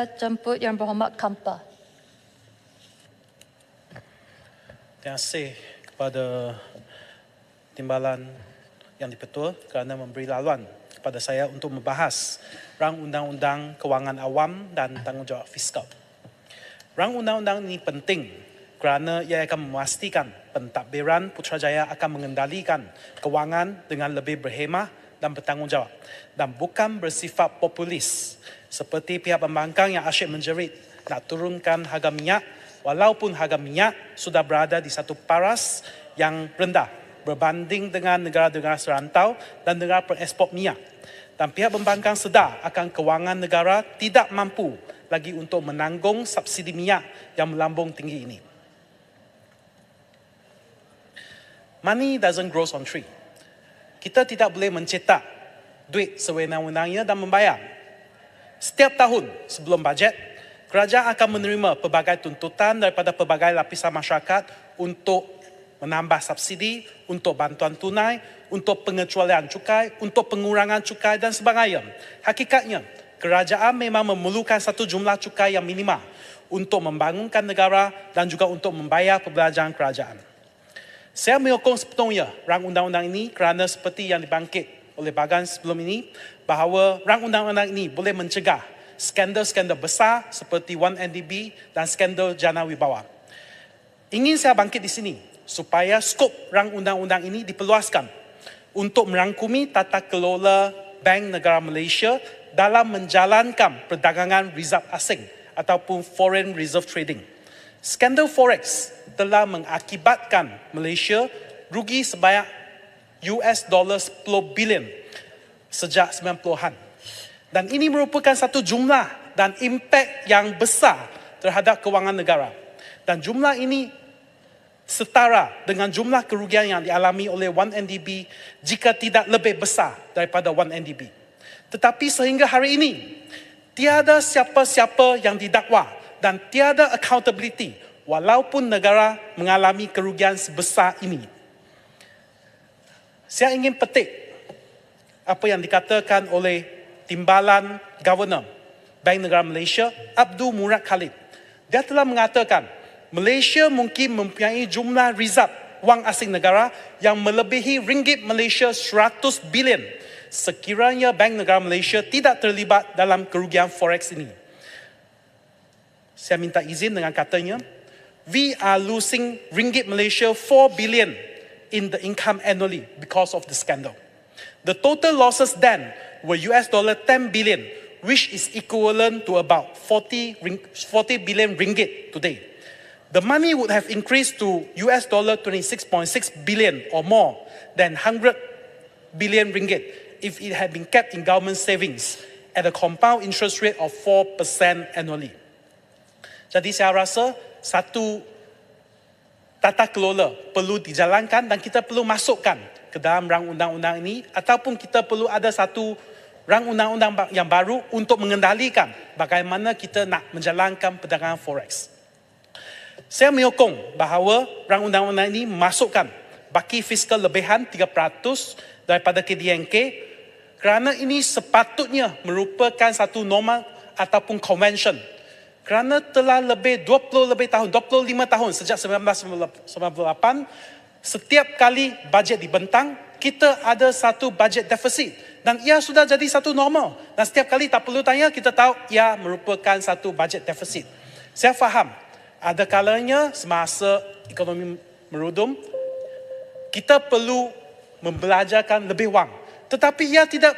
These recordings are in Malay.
Jemput Yang Berhormat Kampa. Terima kasih kepada Timbalan Yang di-Pertua kerana memberi laluan kepada saya untuk membahas Rang Undang-Undang Kewangan Awam dan Tanggungjawab Fiskal. Rang Undang-Undang ini penting kerana ia akan memastikan pentadbiran Putrajaya akan mengendalikan kewangan dengan lebih berhemah dan bertanggungjawab dan bukan bersifat populis seperti pihak pembangkang yang asyik menjerit nak turunkan harga minyak walaupun harga minyak sudah berada di satu paras yang rendah berbanding dengan negara-negara serantau dan negara pengekspor minyak. Dan pihak pembangkang sedar akan kewangan negara tidak mampu lagi untuk menanggung subsidi minyak yang melambung tinggi ini. Money doesn't grow on tree. Kita tidak boleh mencetak duit sewenang-wenangnya dan membayar. Setiap tahun sebelum bajet, kerajaan akan menerima pelbagai tuntutan daripada pelbagai lapisan masyarakat untuk menambah subsidi, untuk bantuan tunai, untuk pengecualian cukai, untuk pengurangan cukai dan sebagainya. Hakikatnya, kerajaan memang memerlukan satu jumlah cukai yang minima untuk membangunkan negara dan juga untuk membayar perbelanjaan kerajaan. Saya menyokong sepenuhnya rang undang-undang ini kerana seperti yang dibangkit oleh Bagan sebelum ini, bahawa rang undang-undang ini boleh mencegah skandal-skandal besar seperti 1MDB dan skandal Jana Wibawa. Ingin saya bangkit di sini supaya skop rang undang-undang ini diperluaskan untuk merangkumi tata kelola Bank Negara Malaysia dalam menjalankan perdagangan rizab asing ataupun foreign reserve trading. Skandal forex telah mengakibatkan Malaysia rugi sebanyak $10 bilion sejak 90-an. Dan ini merupakan satu jumlah dan impak yang besar terhadap kewangan negara. Dan jumlah ini setara dengan jumlah kerugian yang dialami oleh 1MDB jika tidak lebih besar daripada 1MDB. Tetapi sehingga hari ini, tiada siapa-siapa yang didakwa dan tiada accountability walaupun negara mengalami kerugian sebesar ini. Saya ingin petik apa yang dikatakan oleh Timbalan Governor Bank Negara Malaysia, Abdul Murad Khalid. Dia telah mengatakan, Malaysia mungkin mempunyai jumlah rizab wang asing negara yang melebihi ringgit Malaysia 100 bilion sekiranya Bank Negara Malaysia tidak terlibat dalam kerugian forex ini. Saya minta izin dengan katanya, we are losing ringgit Malaysia 4 billion in the income annually because of the scandal. The total losses then were $10 billion, which is equivalent to about 40 billion ringgit today. The money would have increased to $26.6 billion or more than 100 billion ringgit if it had been kept in government savings at a compound interest rate of 4% annually. Jadi saya rasa satu tata kelola perlu dijalankan dan kita perlu masukkan ke dalam rang undang-undang ini ataupun kita perlu ada satu rang undang-undang yang baru untuk mengendalikan bagaimana kita nak menjalankan perdagangan forex. Saya menyokong bahawa rang undang-undang ini memasukkan baki fiskal lebihan 3% daripada KDNK kerana ini sepatutnya merupakan satu norma ataupun convention. Kerana telah lebih 25 tahun sejak 1998, setiap kali bajet dibentang, kita ada satu bajet defisit. Dan ia sudah jadi satu normal. Dan setiap kali tak perlu tanya, kita tahu ia merupakan satu bajet defisit. Saya faham, ada kalanya semasa ekonomi merudum, kita perlu membelajarkan lebih wang. Tetapi ia tidak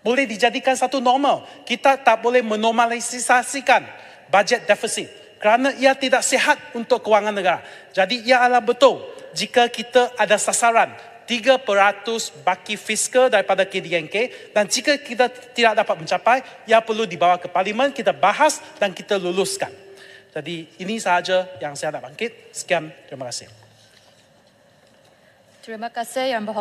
boleh dijadikan satu normal. Kita tak boleh menormalisasikan bajet defisit kerana ia tidak sihat untuk kewangan negara. Jadi ia adalah betul jika kita ada sasaran 3% baki fiskal daripada KDNK dan jika kita tidak dapat mencapai, ia perlu dibawa ke parlimen, kita bahas dan kita luluskan. Jadi ini sahaja yang saya nak bangkit. Sekian, terima kasih. Terima kasih Yang Berhormat